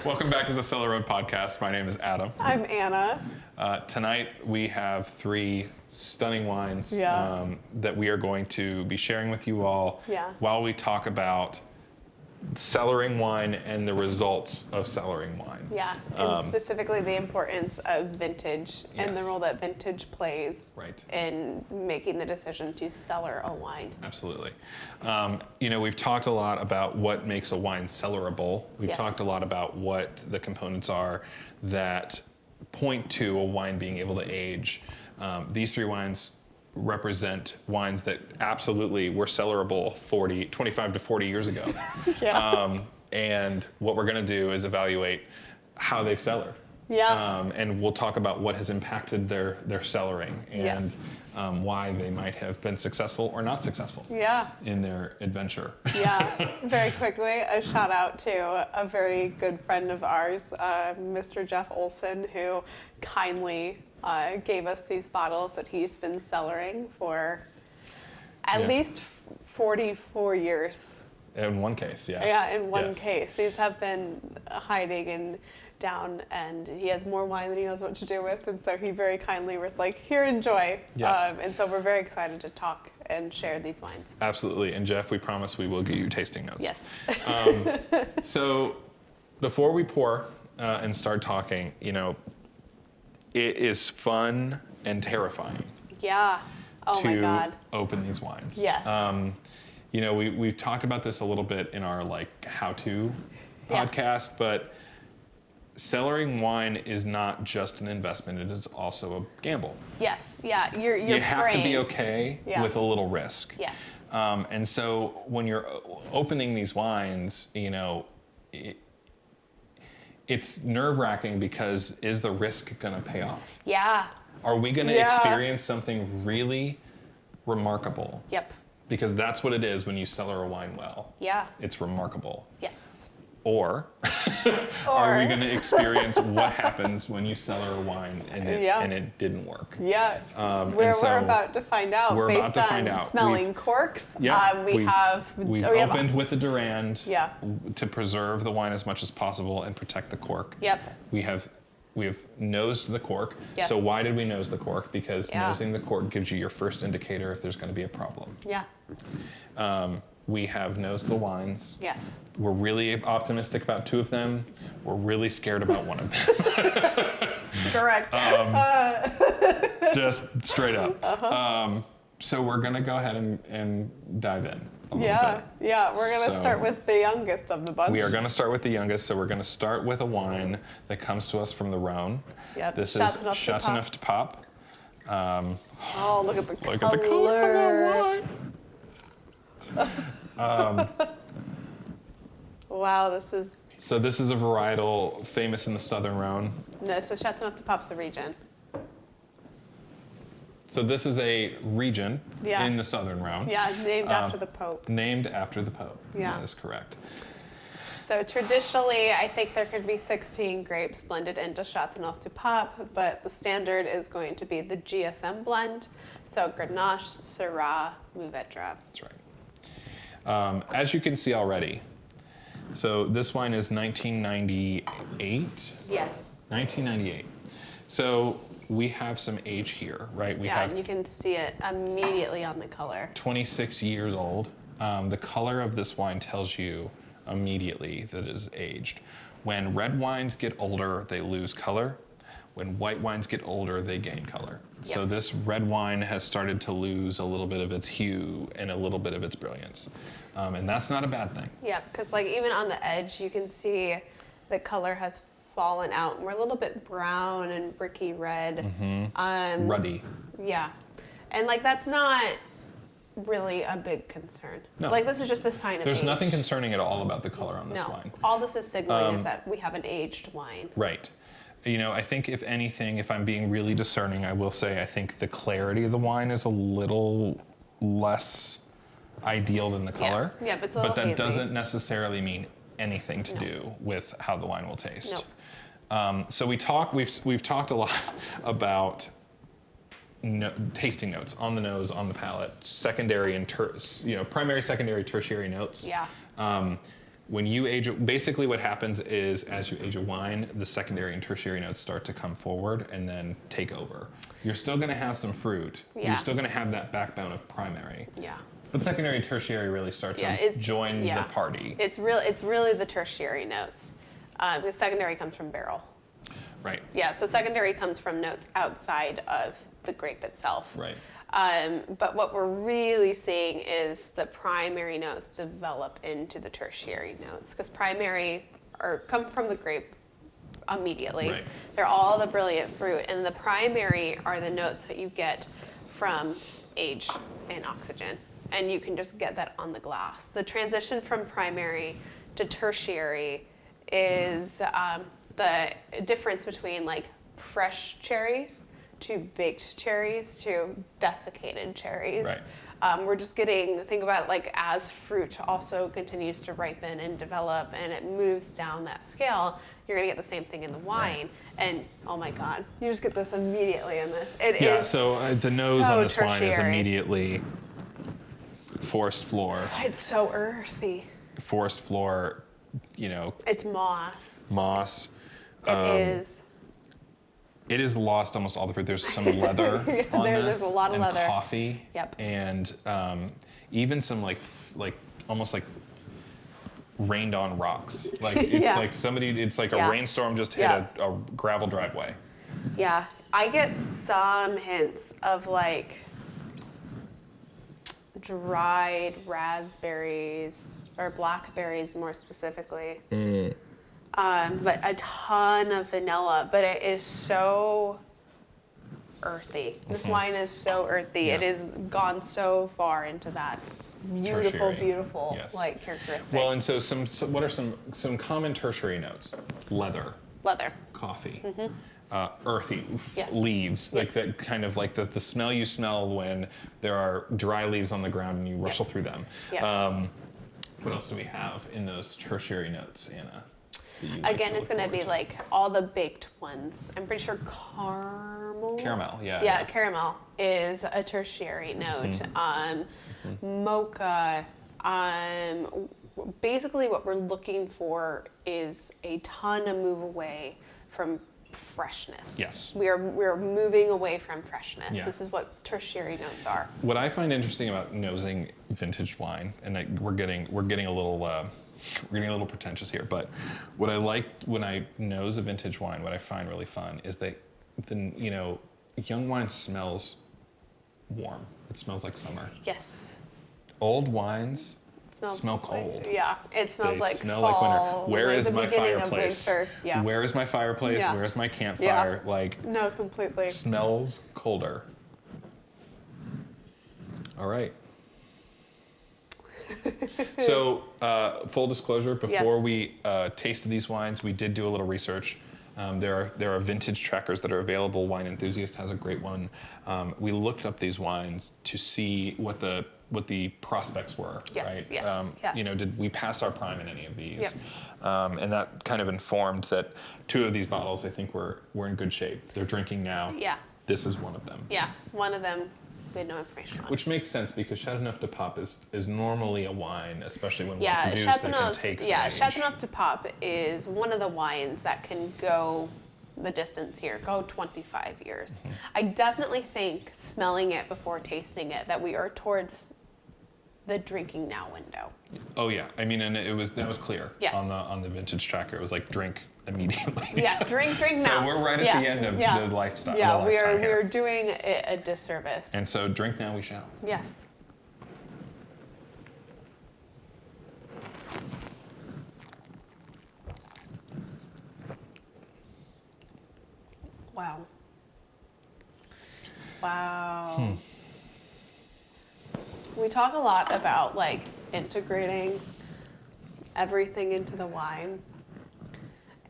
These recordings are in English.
Welcome back to the Cellar Road Podcast. My name is Adam. I'm Anna. Tonight we have three stunning wines that we are going to be sharing with you all while we talk about cellaring wine and the results of cellaring wine. Yeah, and specifically the importance of vintage and the role that vintage plays in making the decision to cellar a wine. Absolutely. We've talked a lot about what makes a wine cellarable. We've talked a lot about what the components are that point to a wine being able to age. These three wines represent wines that absolutely were cellarable 25 to 40 years ago. And what we're going to do is evaluate how they've cellared. And we'll talk about what has impacted their cellaring and why they might have been successful or not successful in their adventure. Very quickly, a shout out to a very good friend of ours, Mr. Jeff Olson, who kindly gave us these bottles that he's been cellaring for at least 44 years. In one case, in one case. These have been hiding and down, and he has more wine than he knows what to do with, and so he very kindly was like, here, enjoy. And so we're very excited to talk and share these wines. Absolutely. And Jeff, we promise we will give you tasting notes. Yes. So before we pour and start talking, it is fun and terrifying. My God. Open these wines. We've talked about this a little bit in our how-to podcast, but cellaring wine is not just an investment; it is also a gamble. You're you have praying. to be okay with a little risk. And so when you're opening these wines, it's nerve-wracking because is the risk going to pay off? Are we going to experience something really remarkable? Because that's what it is when you cellar a wine well. It's remarkable. Or are we going to experience what happens when you cellar a wine and it didn't work? We're about to find out based on smelling corks. We've opened with the Durand to preserve the wine as much as possible and protect the cork. We have nosed the cork. So why did we nose the cork? Because nosing the cork gives you your first indicator if there's going to be a problem. We have nosed the wines. We're really optimistic about two of them. We're really scared about one of them. Correct. Just straight up. So we're going to go ahead and dive in a little bit. We're going to start with the youngest of the bunch. We are going to start with the youngest, so we're going to start with a wine that comes to us from the Rhone. This is Chateauneuf de Pape. Look at the color. Look at the color of that wine. Wow, this is... So this is a varietal famous in the Southern Rhone. No, so Chateauneuf de Pape's a region. So this is a region in the Southern Rhone. Named after the Pope. Named after the Pope. That is correct. So traditionally, I think there could be 16 grapes blended into Chateauneuf de Pape, but the standard is going to be the GSM blend. So Grenache, Syrah, Mourvedre. That's right. As you can see already, so this wine is 1998? Yes. 1998. So we have some age here, right? And you can see it immediately on the color. 26 years old. The color of this wine tells you immediately that it is aged. When red wines get older, they lose color. When white wines get older, they gain color. So this red wine has started to lose a little bit of its hue and a little bit of its brilliance. And that's not a bad thing. Because even on the edge, you can see the color has fallen out. We're a little bit brown and bricky red. Ruddy. And that's not really a big concern. No. This is just a sign of There's age. nothing concerning at all about the color on this wine. All this is signaling is that we have an aged wine. Right. I think if anything, if I'm being really discerning, I will say I think the clarity of the wine is a little less ideal than the color. But it's a little that hazy. doesn't necessarily mean anything to do with how the wine will taste. So we've talked a lot about tasting notes on the nose, on the palate, secondary and primary, secondary, tertiary notes. Yeah. When you age it, basically what happens is as you age a wine, the secondary and tertiary notes start to come forward and then take over. You're still going to have some fruit. Yeah. You're still going to have that backbone of primary. Yeah. But secondary and tertiary really start to join the party. It's really the tertiary notes. The secondary comes from barrel. Right. Yeah, so secondary comes from notes outside of the grape itself. Right. But what we're really seeing is the primary notes develop into the tertiary notes, because primary come from the grape immediately. Right. They're all the brilliant fruit, and the primary are the notes that you get from age and oxygen, and you can just get that on the glass. The transition from primary to tertiary is the difference between like fresh cherries to baked cherries to desiccated cherries. Right. We're just think about it like as fruit also continues to ripen and develop and it moves down that scale, you're gonna get the same thing in the wine. Right. And oh my God, you just get this immediately in this. So the nose on this wine is tertiary. immediately forest floor. It's so earthy. Forest floor, It's moss. moss. It is. It is lost almost all the fruit. There's some leather on this. There's a lot of and leather. Coffee. Yep. And even some like almost like rained on rocks. Like it's like it's like a rainstorm just hit a gravel driveway. Yeah, I get some hints of like dried raspberries or blackberries more specifically. But a ton of vanilla, but it is so earthy. This wine is so earthy. Yeah. It has gone so far into that beautiful, Tertiary. beautiful Yes. characteristic. Well, and so what are some common tertiary notes? Leather, coffee, earthy Yes. leaves, like that kind of like the smell you smell when there are dry leaves on the ground and you rustle through them. Yep. What else do we have in those tertiary notes, Anna? Again, it's going to be like all the baked ones. I'm pretty sure caramel. Yeah, caramel is a tertiary note. Mocha. Basically, what we're looking for is a ton of move away from freshness. Yes. We're moving away from freshness. Yeah. This is what tertiary notes are. What I find interesting about nosing vintage wine, and we're getting a little pretentious here, but what I like when I nose a vintage wine, what I find really fun is that young wine smells warm. It smells like summer. Yes. Old wines smell like- cold. Yeah, it smells They like smell fall. like winter. Where like is the my beginning of fireplace? winter. Yeah. Where is my fireplace? Yeah. Where is my campfire? No, completely. Smells colder. All right. So, full disclosure, before we tasted these wines, we did do a little research. There are vintage trackers that are available. Wine Enthusiast has a great one. We looked up these wines to see what the prospects were. Yes, right? yes. Did we pass our prime in any of these? Yep. And that kind of informed that 2 of these bottles, I think, were in good shape. They're drinking now. Yeah. This is one of them. Yeah, one of them we had no information on. Which makes sense because Chateauneuf de Pape is normally a wine, especially when well produced, that can take some age. Chateauneuf de Pape is one of the wines that can go the distance here, go 25 years. I definitely think, smelling it before tasting it, that we are towards the drinking now window. Oh yeah, I mean, and that was clear. Yes. On the vintage tracker. It was like drink immediately. Yeah, drink now. So we're right at the end of the lifestyle. Yeah, the we lifetime are here. doing it a disservice. And so drink now we shall. Yes. Wow. Wow. We talk a lot about integrating everything into the wine.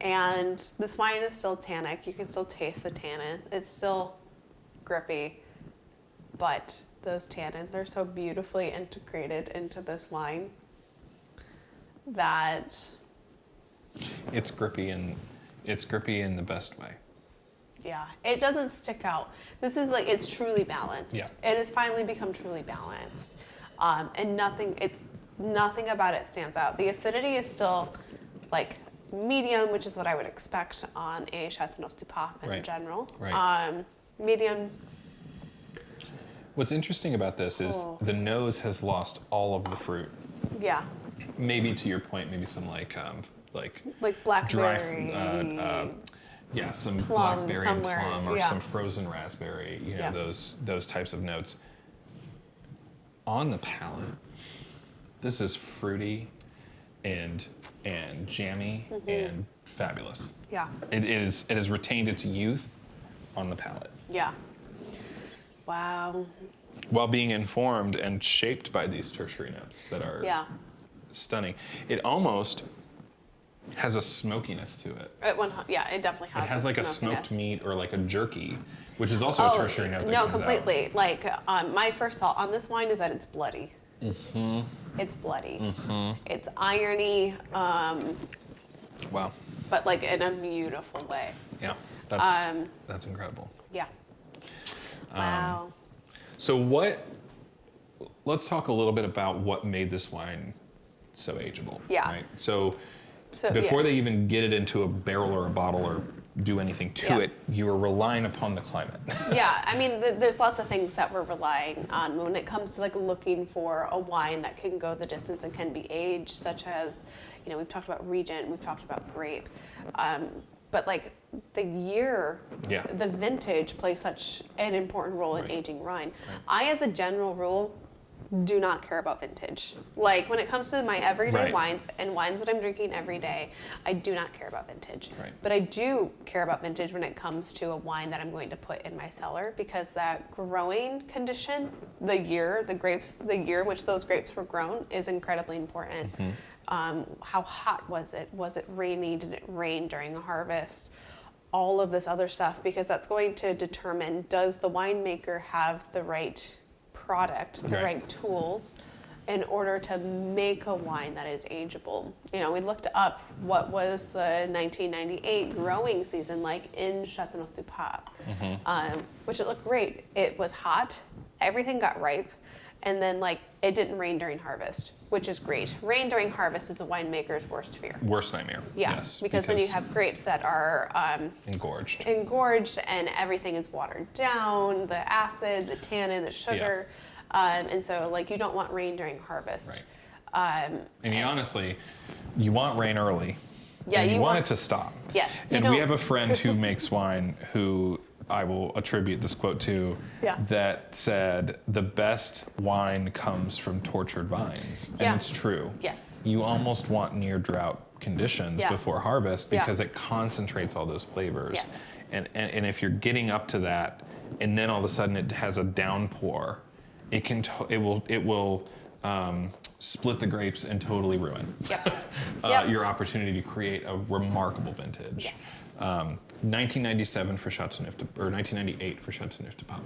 And this wine is still tannic. You can still taste the tannins. It's still grippy, but those tannins are so beautifully integrated into this wine that it's grippy in the best way. Yeah, it doesn't stick out. This is like, it's truly balanced. Yeah. It has finally become truly balanced. And nothing about it stands out. The acidity is still like medium, which is what I would expect on a Chateauneuf du Pape in general. Right. Medium. What's interesting about this is the nose has lost all of the fruit. Yeah. Maybe to your point, maybe some like blackberry. Some plum blackberry somewhere. and plum, or Yeah. some frozen raspberry. You know, Yeah. those types of notes. On the palate, this is fruity and jammy and fabulous. Yeah. It has retained its youth on the palate. Yeah. Wow. While being informed and shaped by these tertiary notes that are stunning. It almost has a smokiness to it. It definitely has. It has like a smoked meat or like a jerky, which is also a tertiary note that no, comes completely. out. Like my first thought on this wine is that it's bloody. Mm-hmm. It's bloody. Mm-hmm. It's irony. Wow. But like in a beautiful way. Yeah, that's incredible. Yeah. Wow. So let's talk a little bit about what made this wine so ageable. Yeah. Right? So before they even get it into a barrel or a bottle or do anything to it, you are relying upon the climate. Yeah, I mean, there's lots of things that we're relying on when it comes to like looking for a wine that can go the distance and can be aged, such as, we've talked about region, we've talked about grape, but like the year, the vintage plays such an important role in aging wine. Right. I, as a general rule, do not care about vintage. Like when it comes to my everyday wines and wines that I'm drinking every day, I do not care about vintage. Right. But I do care about vintage when it comes to a wine that I'm going to put in my cellar, because that growing condition, the year in which those grapes were grown, is incredibly important. Mm-hmm. How hot was it? Was it rainy? Did it rain during a harvest? All of this other stuff, because that's going to determine, does the winemaker have the right product, the right tools in order to make a wine that is ageable. We looked up what was the 1998 growing season like in Chateauneuf du Pape, which it looked great. It was hot, everything got ripe, and then it didn't rain during harvest, which is great. Rain during harvest is a winemaker's worst fear. Worst nightmare. Yeah, yes, because then you have grapes that are engorged, and everything is watered down, the acid, the tannin, the sugar. And so you don't want rain during harvest. Right. And honestly, you want rain early. Yeah, and you want it to stop. Yes. And we have a friend who makes wine who I will attribute this quote to, that said, the best wine comes from tortured vines. And it's true. Yes. You almost want near drought conditions before harvest, because it concentrates all those flavors. Yes. And if you're getting up to that, and then all of a sudden it has a downpour, it will split the grapes and totally ruin your opportunity to create a remarkable vintage. Yes. 1997 for Chateauneuf, or 1998 for Chateauneuf du Pape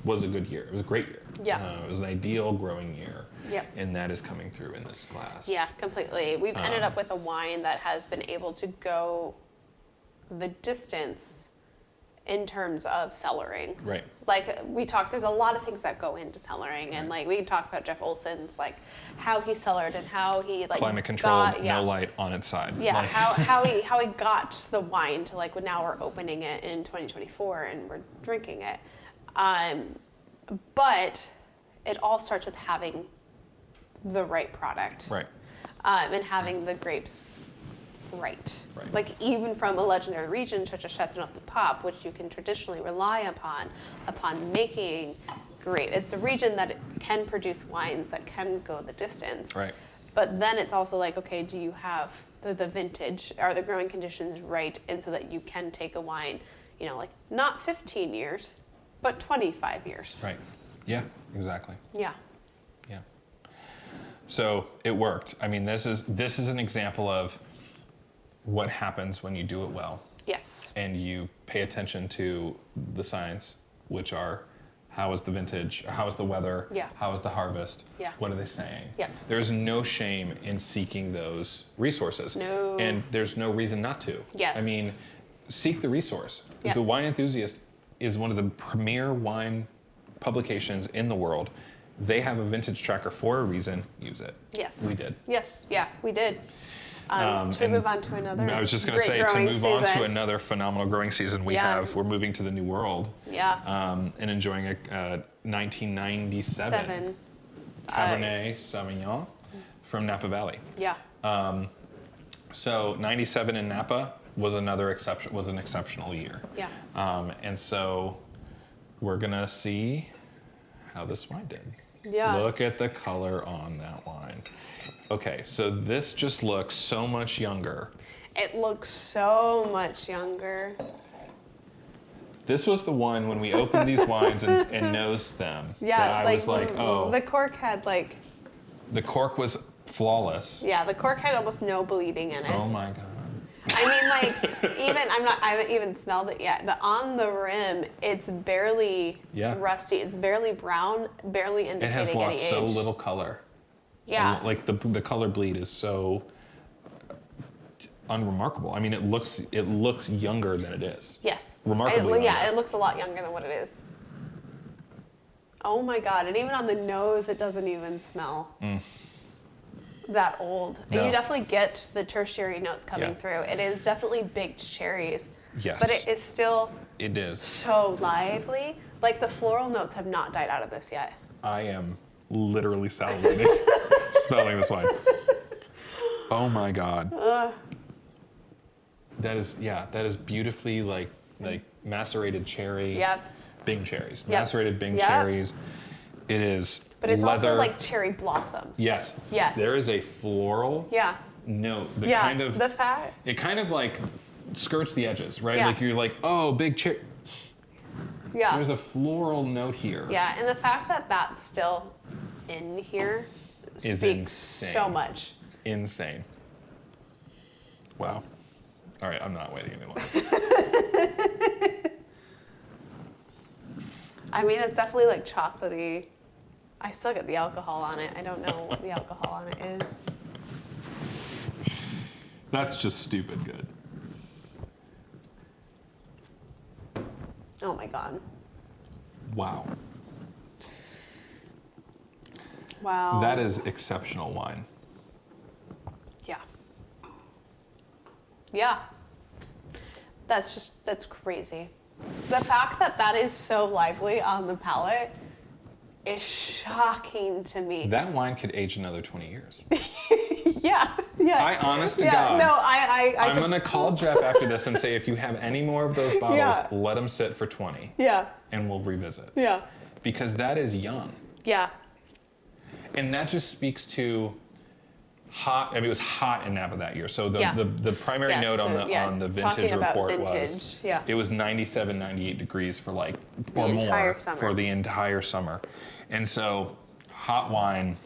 was a good year. It was a great year. Yeah. It was an ideal growing year. Yep. And that is coming through in this glass. Yeah, completely. We've ended up with a wine that has been able to go the distance in terms of cellaring. Right. There's a lot of things that go into cellaring, and we can talk about Jeff Olson's how he cellared and how he climate control, no light on its side. Yeah, how he got the wine to now we're opening it in 2024 and we're drinking it. But it all starts with having the right product. Right. And having the grapes right. Even from a legendary region such as Chateauneuf du Pape, which you can traditionally rely upon making grape. It's a region that can produce wines that can go the distance. Right. But then it's also okay, do you have the vintage, are the growing conditions right, and so that you can take a wine, not 15 years, but 25 years. Right. Yeah, exactly. Yeah. Yeah. So it worked. I mean, this is an example of what happens when you do it well. Yes. And you pay attention to the signs, which are how is the vintage, how is the weather, how is the harvest, what are they saying? Yeah. There's no shame in seeking those resources. No. And there's no reason not to. Yes. I mean, seek the resource. Yep. The Wine Enthusiast is one of the premier wine publications in the world. They have a vintage tracker for a reason. Use it. Yes. We did. Yes. Yeah, we did. Should we move on to another? I was just going to say, to move on to another phenomenal growing season, we're moving to the New World. Yeah. And enjoying a 1997 Cabernet Sauvignon from Napa Valley. Yeah. So 97 in Napa was an exceptional year. Yeah. And so we're going to see how this wine did. Yeah. Look at the color on that wine. Okay, so this just looks so much younger. It looks so much younger. This was the one when we opened these wines and nosed them. Yeah, that I was like, oh. The cork had like. The cork was flawless. Yeah, the cork had almost no bleeding in it. Oh my God. I mean, like, I haven't even smelled it yet, but on the rim, it's barely rusty. It's barely brown, barely indicating any age. It has lost so little color. Yeah. And, like, the color bleed is so unremarkable. I mean, it looks younger than it is. Yes. Remarkably it looks a lot younger than what it is. Oh my God, and even on the nose, it doesn't even smell that old. And you definitely get the tertiary notes coming through. It is definitely baked cherries. Yes. But it is still so lively. Like, the floral notes have not died out of this yet. I am literally salivating smelling this wine. Oh my God. That is beautifully like macerated cherry. Yep. Bing cherries. Yep. Macerated Bing cherries. It is But it's leather. also like cherry blossoms. Yes. Yes. There is a floral note that kind of the fat. It kind of like skirts the edges, right? Yeah. Like you're like, oh, big cherry. Yeah. There's a floral note here. Yeah, and the fact that that's still in here Is speaks insane. so much. Insane. Wow. All right, I'm not waiting any longer. I mean, it's definitely like chocolatey. I still get the alcohol on it. I don't know what the alcohol on it is. That's just stupid good. Oh my God. Wow. Wow. That is exceptional wine. Yeah. Yeah. That's crazy. The fact that that is so lively on the palate is shocking to me. That wine could age another 20 years. Yeah. I honest to God. No, I'm going to call Jeff after this and say, if you have any more of those bottles, let them sit for 20. Yeah. And we'll revisit. Yeah. Because that is young. Yeah. And that just speaks to hot. I mean, it was hot in Napa that year. So the primary note on the vintage report was it was 97, 98 degrees for like or more for the entire summer. And so hot wine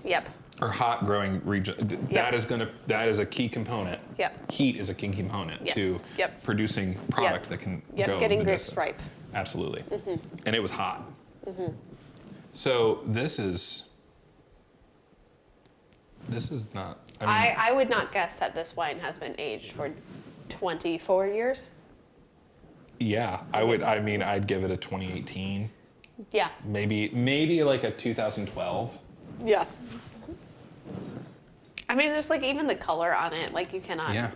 or hot growing region that is a key component. Yep. Heat is a key component to producing product that can go getting the grapes distance. ripe. Absolutely. And it was hot. So this is not. I would not guess that this wine has been aged for 24 years. Yeah, I would. I mean, I'd give it a 2018. Yeah. Maybe like a 2012. Yeah. I mean, there's like even the color on it. Like you cannot. Yeah.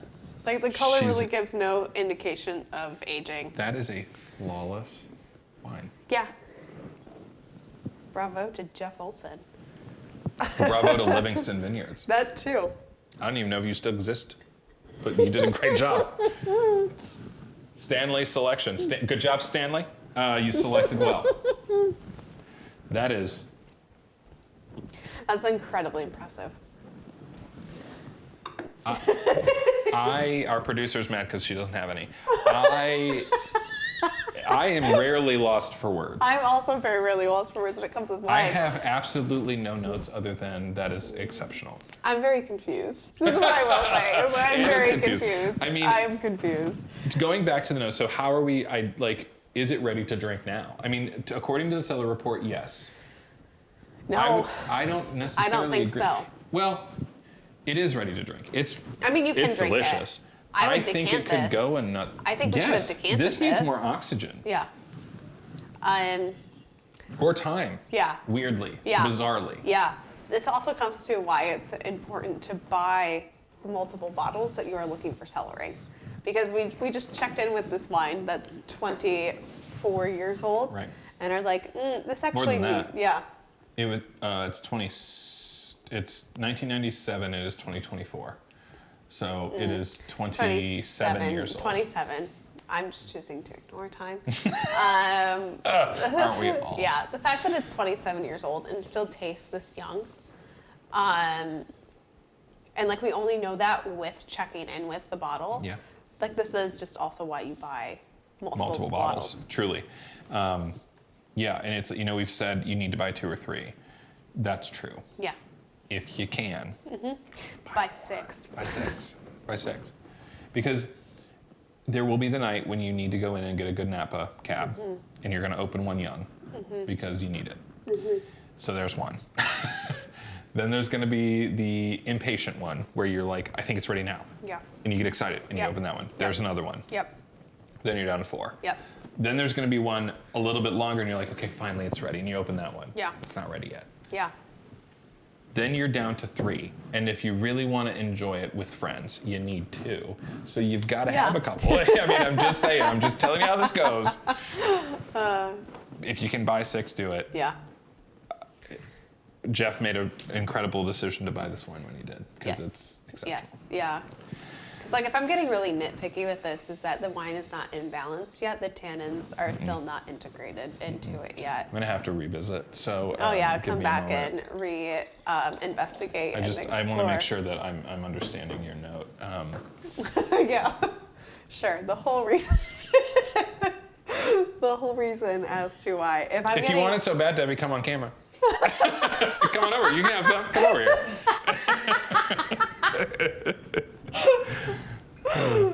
Like the color really gives no indication of aging. That is a flawless wine. Yeah. Bravo to Jeff Olson. Bravo to Livingston Vineyards. That too. I don't even know if you still exist, but you did a great job. Stanley selection. Good job, Stanley. You selected well. That's incredibly impressive. Our producer's mad because she doesn't have any. I am rarely lost for words. I'm also very rarely lost for words when it comes with wine. I have absolutely no notes other than that is exceptional. I'm very confused. This is what I will say. I'm very confused. I mean, I'm confused. Going back to the notes, so how are we, is it ready to drink now? I mean, according to the Cellar Report, yes. No. I don't necessarily I don't think agree. so. Well, it is ready to drink. I mean, you can drink delicious. I would think decant it could this. go and not. I think we should have decanted this needs this. more oxygen. Yeah. Or time. Yeah. Weirdly. Yeah. Bizarrely. Yeah. This also comes to why it's important to buy multiple bottles that you are looking for cellaring. Because we just checked in with this wine that's 24 years old. Right. And are like, this actually, More than that. yeah. It's 1997. It is 2024. So it is 27 years old. 27. I'm just choosing to ignore time. Aren't we all? Yeah, the fact that it's 27 years old and still tastes this young. And like we only know that with checking in with the bottle. Yeah. Like this is just also why you buy multiple bottles. Truly. Yeah, and it's, we've said you need to buy 2 or 3. That's true. Yeah. If you can. Buy 6. Buy 6. Buy 6. Because there will be the night when you need to go in and get a good Napa cab, and you're going to open one young because you need it. So there's one. Then there's going to be the impatient one where you're like, I think it's ready now. Yeah. And you get excited and you Yep. open that one. There's another one. Yep. Then you're down to 4. Yep. Then there's going to be one a little bit longer and you're like, okay, finally it's ready. And you open that one. Yeah. It's not ready yet. Yeah. Then you're down to 3. And if you really want to enjoy it with friends, you need 2. So you've got to have a couple. I mean, I'm just saying, I'm just telling you how this goes. If you can buy 6, do it. Yeah. Jeff made an incredible decision to buy this wine when he did. Because Yes. it's exceptional. Yes. Yeah. Because like if I'm getting really nitpicky with this, is that the wine is not imbalanced yet. The tannins are still not integrated into it yet. I'm going to have to revisit. So Oh yeah, give come me a back moment. and investigate. I and want to explore. make sure that I'm understanding your note. Yeah, sure. The whole reason, the whole reason as to why. If you want it so bad, Debbie, come on camera. Come on over. You can have some. Come over here.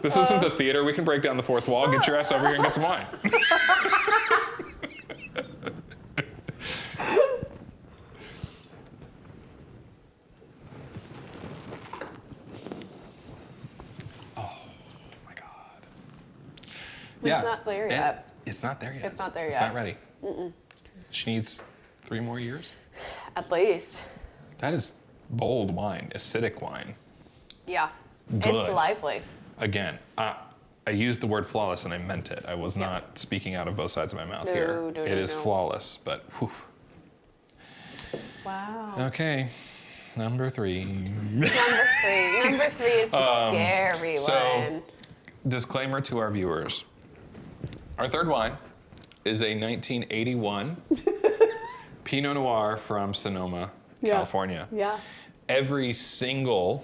This isn't the theater. We can break down the fourth wall. Get your ass over here and get some wine. Oh my God. It's not there yet. It's not there yet. It's not there It's yet. not ready. She needs 3 more years. At least. That is bold wine, acidic wine. Yeah. Good. It's lively. Again, I used the word flawless and I meant it. I was not speaking out of both sides of my mouth here. It is flawless, but whew. Wow. Okay, number 3. Number 3. Number 3 is the scary So, one. disclaimer to our viewers. Our third wine is a 1981 Pinot Noir from Sonoma, California. Yeah. Every single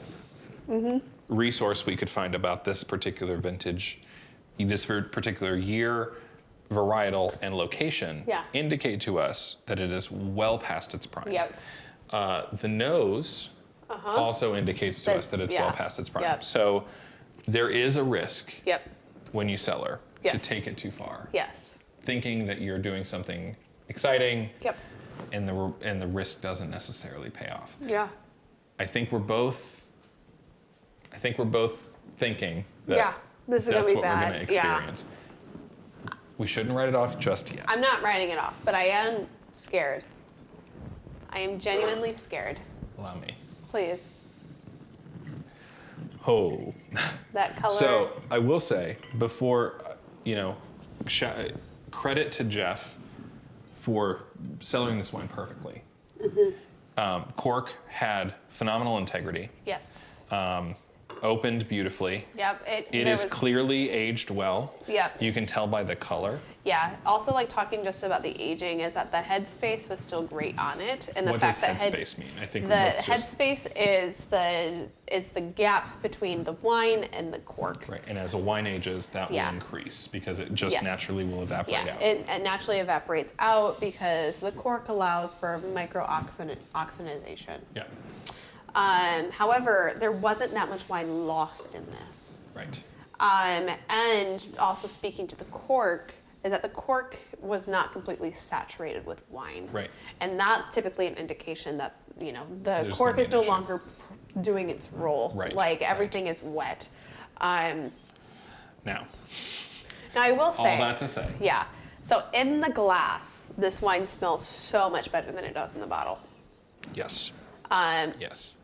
resource we could find about this particular vintage, this particular year, varietal, and location indicate to us that it is well past its prime. Yep. The nose also indicates to us that it's well past its prime. Yep. So there is a risk Yep. when you cellar to Yes. take it too far. Yes. Thinking that you're doing something exciting Yep. and the risk doesn't necessarily pay off. Yeah. I think we're both thinking that this is that's gonna be what bad. we're going to experience. We shouldn't write it off just yet. I'm not writing it off, but I am scared. I am genuinely scared. Allow me. Please. Oh. That color. So I will say, before, credit to Jeff for cellaring this wine perfectly. Cork had phenomenal integrity. Yes. Opened beautifully. Yep. It is clearly aged well. Yep. You can tell by the color. Yeah. Also, like talking just about the aging is that the headspace was still great on it, and the What fact does that headspace mean? I think the let's just- headspace is the gap between the wine and the cork. Right, and as a wine ages, that will increase because it just naturally will evaporate out. It naturally evaporates out because the cork allows for micro-oxidization. Yeah, However, there wasn't that much wine lost in this. right. And also speaking to the cork, is that the cork was not completely saturated with wine. Right. And that's typically an indication that, the There's cork gonna is be an no issue. longer doing its role. Right, Like everything is wet. Now, I will say. all that to say. Yeah. So in the glass, this wine smells so much better than it does in the bottle. Yes. Um, Yes.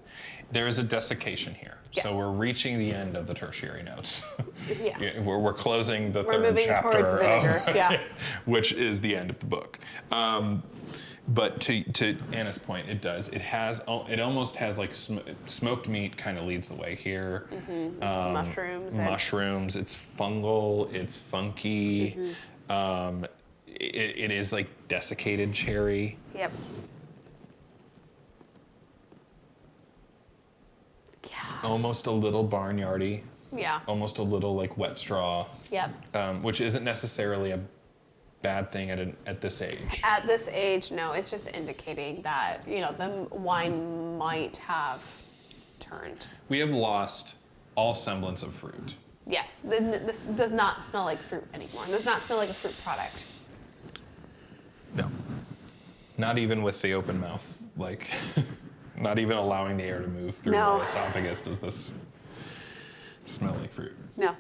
There is a desiccation here. Yes. So we're reaching the end of the tertiary notes. Yeah. We're closing the We're third moving chapter. towards vinegar, yeah. Which is the end of the book. But to Anna's point, it does. It almost has like smoked meat kind of leads the way here. Mm-hmm. Mushrooms. Mushrooms. It's fungal. It's funky. Mm-hmm. It is like desiccated cherry. Yep. Yeah. Almost a little barnyardy. Yeah. Almost a little like wet straw. Yep. Which isn't necessarily a bad thing at this age. At this age, no. It's just indicating that, the wine might have turned. We have lost all semblance of fruit. Yes. This does not smell like fruit anymore. It does not smell like a fruit product. No. Not even with the open mouth, like, not even allowing the air to move through my esophagus does this smell like fruit. No.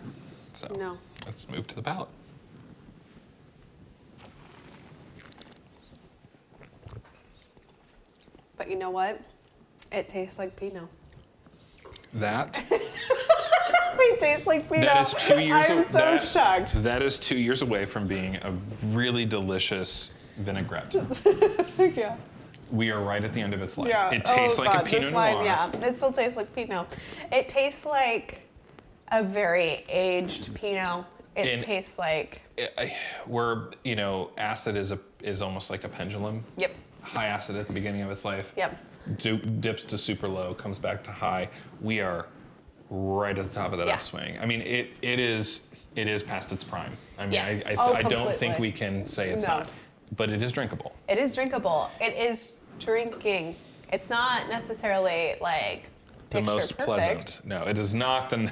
So, No. let's move to the palate. But you know what? It tastes like Pinot. That It tastes like Pinot. That is 2 years. I'm so shocked. That is 2 years away from being a really delicious vinaigrette. Yeah. We are right at the end of its life. Yeah. It tastes like a Pinot Noir. Yeah, it still tastes like Pinot. It tastes like a very aged Pinot. It tastes like. Acid is almost like a pendulum. Yep. High acid at the beginning of its life. Yep. Dips to super low, comes back to high. We are right at the top of that Yeah. upswing. I mean, it is past its prime. I mean, Yes. I don't Completely. think we can say it's No. not, but it is drinkable. It is drinkable. It is drinking. It's not necessarily like The picture most perfect. pleasant. No, it is not the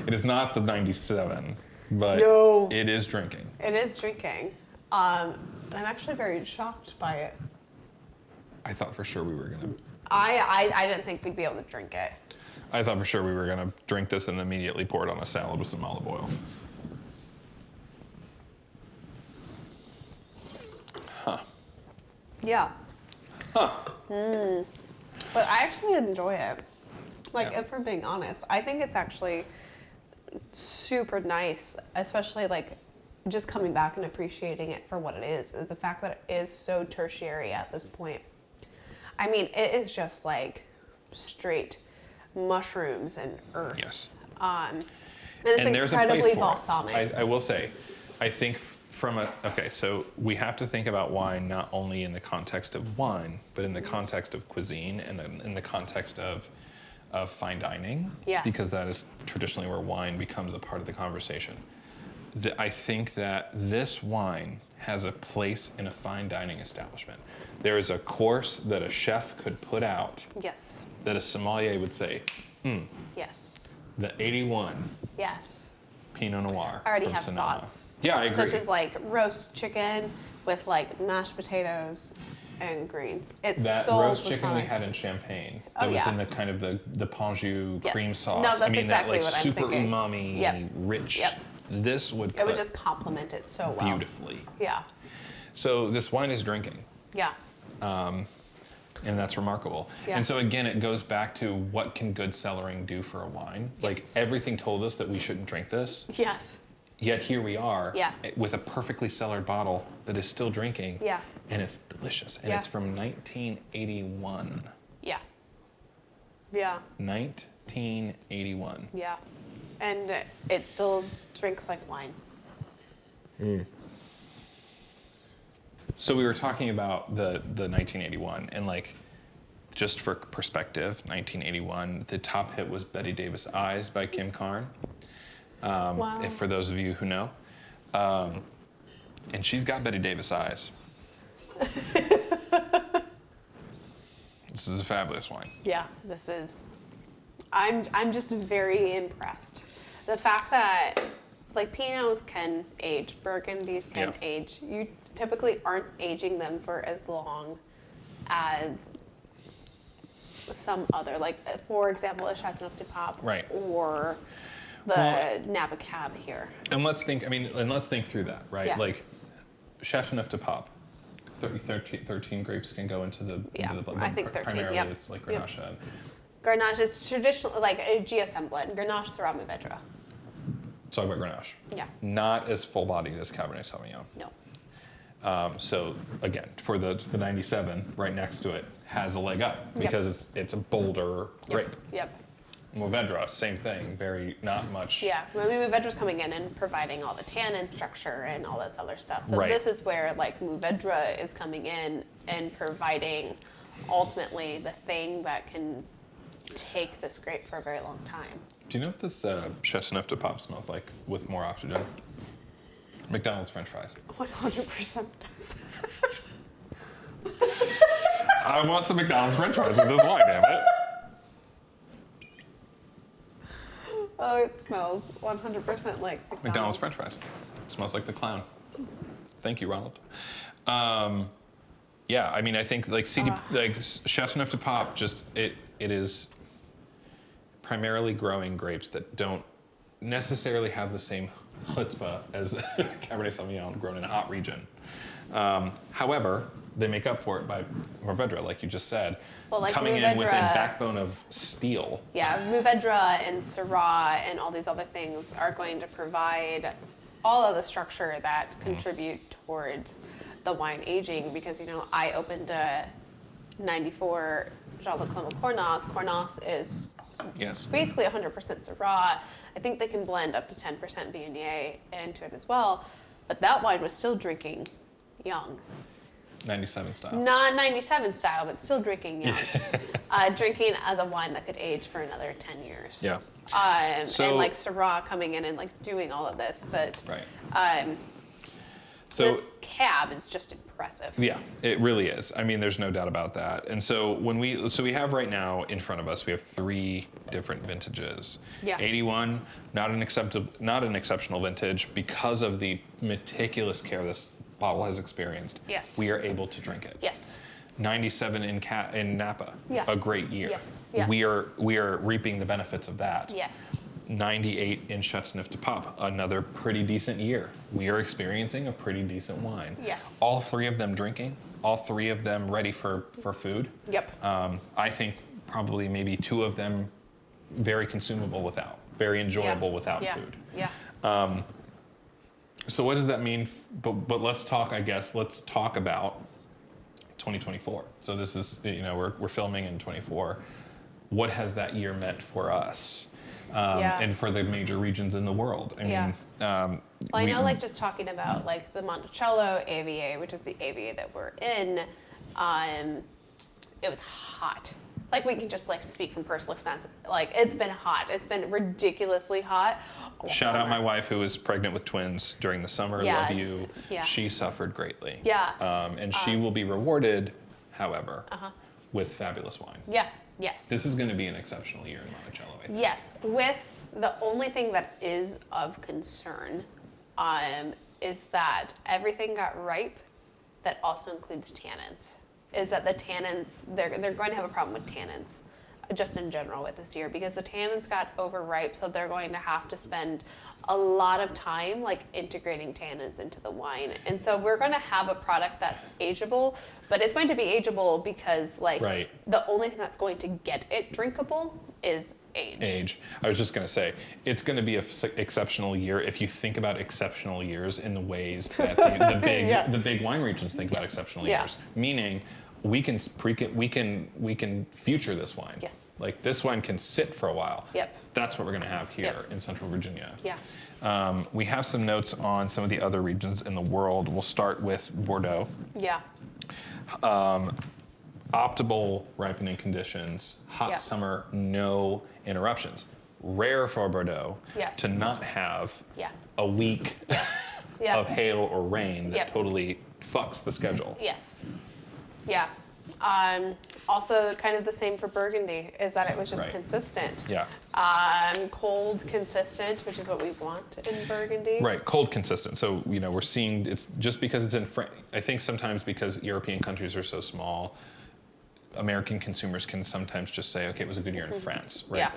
it is not the 97, but No. it is drinking. It is drinking. I'm actually very shocked by it. I thought for sure we were gonna. I didn't think we'd be able to drink it. I thought for sure we were gonna drink this and immediately pour it on a salad with some olive oil. Huh. Yeah. Huh. But I actually enjoy it. Like, Yeah. if we're being honest, I think it's actually super nice, especially like just coming back and appreciating it for what it is. The fact that it is so tertiary at this point. I mean, it is just like straight mushrooms and earth. Yes. And it's And there's a incredibly place for balsamic. it. I will say, I think so we have to think about wine not only in the context of wine, but in the context of cuisine and in the context of fine dining. Yes. Because that is traditionally where wine becomes a part of the conversation. I think that this wine has a place in a fine dining establishment. There is a course that a chef could put out Yes. that a sommelier would say, Yes. the 81 Yes. Pinot Noir. I already from have Sonoma. thoughts. Yeah, I agree. Such as like roast chicken with like mashed potatoes and greens. It's That so roast chicken we balsamic. had in Champagne. Oh, That was yeah. in the kind of the ponzu Yes. cream sauce. No, that's I mean, exactly that like what I'm super thinking. umami, Yep. rich. Yep. This would It would cook just complement it so well. beautifully. Yeah. So this wine is drinking. Yeah. And that's remarkable. Yeah. And so again, it goes back to what can good cellaring do for a wine? Like Yes. everything told us that we shouldn't drink this. Yes. Yet here we are Yeah. with a perfectly cellared bottle that is still drinking. Yeah. And it's delicious. And Yeah. it's from 1981. Yeah. Yeah. 1981. Yeah. And it still drinks like wine. So we were talking about the 1981, and like, just for perspective, 1981, the top hit was Betty Davis' Eyes by Kim Carn. Wow. If for those of you who know. And she's got Betty Davis eyes. This is a fabulous wine. Yeah, this is. I'm just very impressed. The fact that like Pinots can age, Burgundies can Yeah. age. You typically aren't aging them for as long as some other, like for example, a Chateauneuf du Pape, Right. or the Napa Cab here. And let's think through that, right? Yeah. Like, Chateauneuf de Pape, 13 grapes can go into the blend. I think 13, Primarily, yep. it's like Grenache. Yep. Grenache is traditional, like a GSM blend. Grenache, Syrah, Mourvedre. Talk about Grenache. Yeah. Not as full-bodied as Cabernet Sauvignon. No. So again, for the 97 right next to it has a leg up because it's a bolder grape. Yep. Mourvedre, same thing. Very not much. Yeah. I mean, Mourvedre's coming in and providing all the tannin structure and all this other stuff. So Right. this is where like Mourvedre is coming in and providing ultimately the thing that can take this grape for a very long time. Do you know what this Chateauneuf de Pape smells like with more oxygen? McDonald's French fries. 100% does. I want some McDonald's French fries with this wine, damn it. Oh, it smells 100% like McDonald's French fries. It smells like the clown. Thank you, Ronald. Yeah, I mean, I think like Chateauneuf de Pape, just it is primarily growing grapes that don't necessarily have the same chutzpah as Cabernet Sauvignon grown in a hot region. However, they make up for it by Mourvedre, like you just said, Well, like coming in with a backbone of steel. Yeah, Mourvedre and Syrah and all these other things are going to provide all of the structure that contribute towards the wine aging because, I opened a 94 Jean Le Clement Cornas. Cornas is basically 100% Syrah. I think they can blend up to 10% Viognier into it as well. But that wine was still drinking young. 97 style. Not 97 style, but still drinking young. Drinking as a wine that could age for another 10 years. Yeah. And like Syrah coming in and like doing all of this, but Right. this cab is just impressive. Yeah, it really is. I mean, there's no doubt about that. And so we have right now in front of us, we have 3 different vintages. Yeah. 81, not an exceptional vintage because of the meticulous care this bottle has experienced. Yes. We are able to drink it. Yes. 97 in Napa. Yeah. A great year. Yes. Yes. We are reaping the benefits of that. Yes. 98 in Chateauneuf de Pape, another pretty decent year. We are experiencing a pretty decent wine. Yes. All 3 of them drinking, all 3 of them ready for food. Yep. I think probably maybe 2 of them very consumable without, very enjoyable without food. Yeah. So what does that mean? But let's talk about 2024. So this is, we're filming in 24. What has that year meant for us? And for the major regions in the world. I mean, well, I know, like, just talking about, like, the Monticello AVA, which is the AVA that we're in, it was hot. Like, we can just, like, speak from personal experience. Like, it's been hot. It's been ridiculously hot. Shout out my wife who was pregnant with twins during the summer. Yeah. Love you. Yeah. She suffered greatly. Yeah. And she will be rewarded, however, with fabulous wine. Yeah. Yes. This is going to be an exceptional year in Monticello, I think. Yes, with the only thing that is of concern is that everything got ripe that also includes tannins. Is that the tannins, they're going to have a problem with tannins just in general with this year because the tannins got overripe, so they're going to have to spend a lot of time like integrating tannins into the wine. And so we're going to have a product that's ageable, but it's going to be ageable because like the only thing that's going to get it drinkable is age. I was just going to say, it's going to be an exceptional year if you think about exceptional years in the ways that the big wine regions think about exceptional years. Meaning, we can future this wine. Yes. Like this wine can sit for a while. Yep. That's what we're going to have here in Central Virginia. Yeah. We have some notes on some of the other regions in the world. We'll start with Bordeaux. Yeah. Optimal ripening conditions, hot summer, no interruptions. Rare for Bordeaux to not have a week of hail or rain that totally fucks the schedule. Yes. Yeah. Also, kind of the same for Burgundy, is that it was just consistent. Yeah. Cold, consistent, which is what we want in Burgundy. Right, cold, consistent. So, we're seeing it's just because it's in France. I think sometimes because European countries are so small, American consumers can sometimes just say, okay, it was a good year in France, right?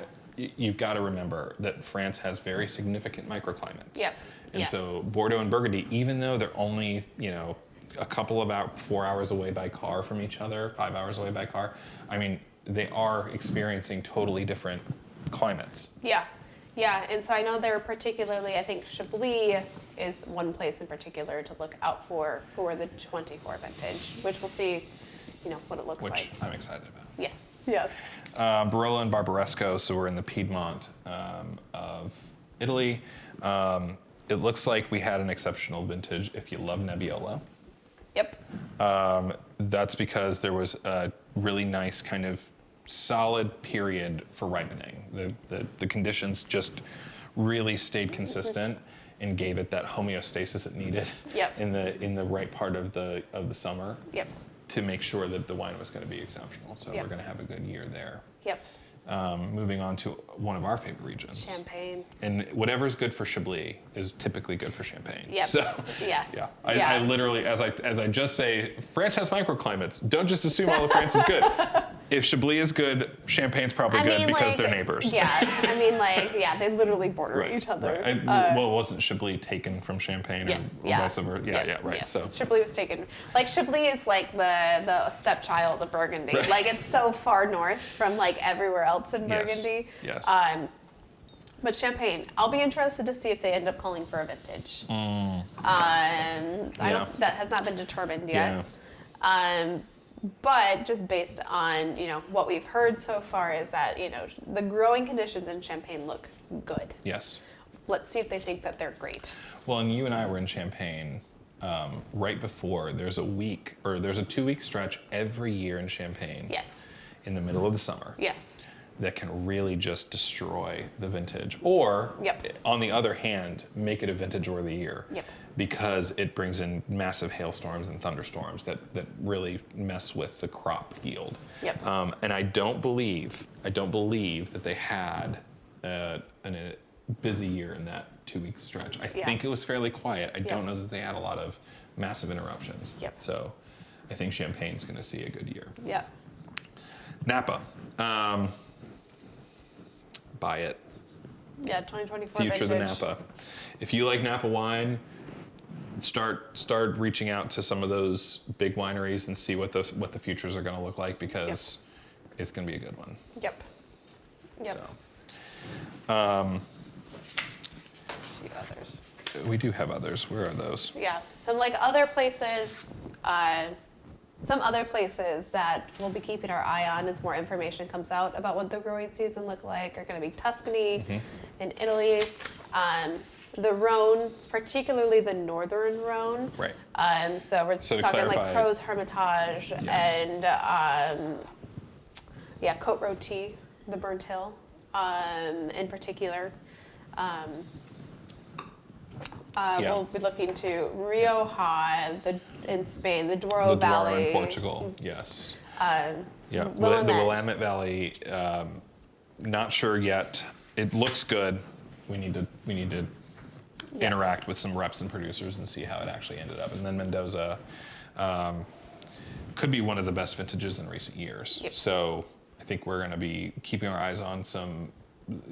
you've got to remember that France has very significant microclimates. Yep. And Yes. so Bordeaux and Burgundy, even though they're only, a couple about 4 hours away by car from each other, 5 hours away by car, I mean, they are experiencing totally different climates. Yeah. Yeah, and so I know they're particularly, I think Chablis is one place in particular to look out for the 24 vintage, which we'll see, what it looks Which like. I'm excited about. Yes. Yes. Barolo and Barbaresco, so we're in the Piedmont of Italy. It looks like we had an exceptional vintage if you love Nebbiolo. Yep. That's because there was a really nice kind of solid period for ripening. The conditions just really stayed consistent and gave it that homeostasis it needed Yep. in the right part of the summer. Yep. To make sure that the wine was going to be exceptional. So Yep. we're going to have a good year there. Yep. Moving on to one of our favorite regions. Champagne. And whatever's good for Chablis is typically good for Champagne. Yep. So, Yes. yeah. Yeah. I literally, as I just say, France has microclimates. Don't just assume all of France is good. If Chablis is good, Champagne's probably good because they're neighbors. Yeah. They literally border each other. Right. Wasn't Chablis taken from Champagne Yes. or Yeah. vice versa? Yeah, Yes, right. yes. So Chablis was taken. Chablis is like the stepchild of Burgundy. Right. It's so far north from everywhere else in Yes. Burgundy. Yes. But Champagne, I'll be interested to see if they end up calling for a vintage. That has not been determined yet. yeah. But just based on what we've heard so far is that the growing conditions in Champagne look good. Yes. Let's see if they think that they're great. Well, and you and I were in Champagne right before. There's a 2-week stretch every year in Champagne. Yes. In the middle of the summer. Yes. That can really just destroy the vintage. Or, Yep. on the other hand, make it a vintage-worthy year. Yep. Because it brings in massive hailstorms and thunderstorms that really mess with the crop yield. Yep. And I don't believe that they had a busy year in that 2-week stretch. I think it was fairly quiet. I don't know that they had a lot of massive interruptions. Yep. So I think Champagne's going to see a good year. Yeah. Napa. Buy it. Yeah, 2024 Future the vintage. Napa. If you like Napa wine, start reaching out to some of those big wineries and see what the futures are going to look like because it's going to be a good one. Yep. Yep. So, A few others. we do have others. Where are those? Yeah, some other places. Some other places that we'll be keeping our eye on as more information comes out about what the growing season look like are going to be Tuscany and Italy. The Rhone, particularly the northern Rhone. Right. So we're So to talking clarify- Crozes Hermitage Yes. and Côte Rôtie, the Burnt Hill, in particular. We'll be looking to Rioja, in Spain, the Douro The Valley. Douro in Portugal. Yes. Yeah. The Willamette. Willamette Valley. Not sure yet. It looks good. We need to interact with some reps and producers and see how it actually ended up. And then Mendoza could be one of the best vintages in recent years. Yep. So I think we're going to be keeping our eyes on some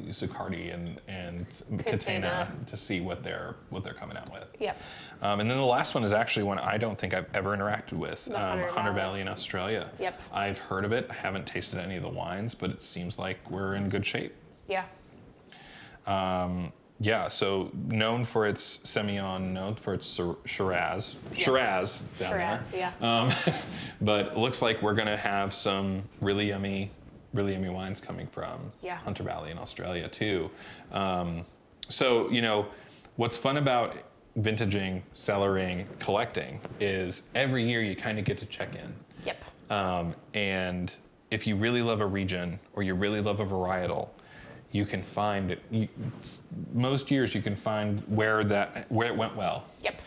Zuccardi and Catena to see what they're coming out with. Yep. And then the last one is actually one I don't think I've ever interacted with. The Hunter Hunter Valley. Valley in Australia. Yep. I've heard of it. I haven't tasted any of the wines, but it seems like we're in good shape. Yeah. So known for its Semillon, known for its Shiraz. Shiraz down Shiraz, there. yeah. But it looks like we're going to have some really yummy wines coming from Hunter Valley in Australia too. So, what's fun about vintaging, cellaring, collecting is every year you kind of get to check in. Yep. And if you really love a region or you really love a varietal, you can find it. Most years you can find where it went well. Yep.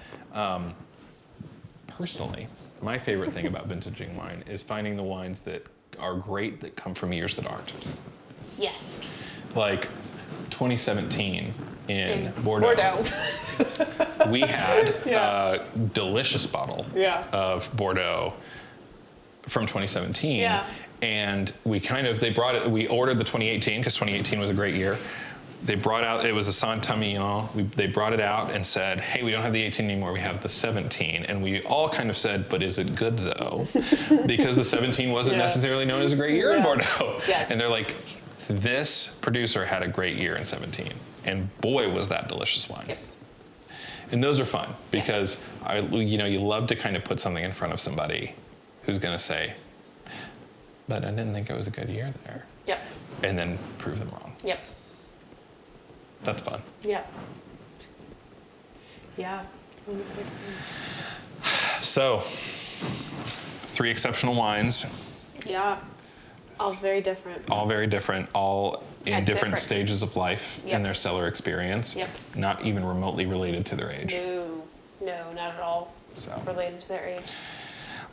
Personally, my favorite thing about vintaging wine is finding the wines that are great that come from years that aren't. Yes. Like 2017 in Bordeaux. We had a delicious bottle of Bordeaux from 2017. Yeah. And we ordered the 2018 because 2018 was a great year. They brought out, it was a Saint-Emilion. They brought it out and said, hey, we don't have the 18 anymore, we have the 17. And we all kind of said, but is it good though? Because the 17 wasn't necessarily known as a great year in Bordeaux. Yes. And they're like, this producer had a great year in 17. And boy, was that delicious wine. Yep. And those are fun because you love to kind of put something in front of somebody who's going to say, but I didn't think it was a good year there. Yep. And then prove them wrong. Yep. That's fun. Yep. Yeah. So, 3 exceptional wines. Yeah. All very different. All very different, all in At different different- stages of life Yep. in their cellar experience. Yep. Not even remotely related to their age. No, not at all So. related to their age.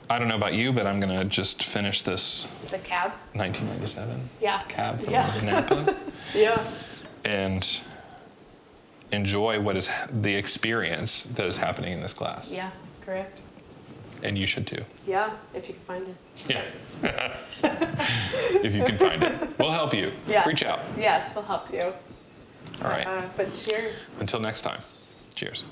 I don't know about you, but I'm going to just finish this The cab? 1997 Yeah. cab from Yeah. Napa Yeah. and enjoy what is the experience that is happening in this class. Yeah, correct. And you should too. Yeah, if you can find it. Yeah. If you can find it. We'll help you. Yeah. Reach out. Yes, we'll help you. All right. But cheers. Until next time. Cheers.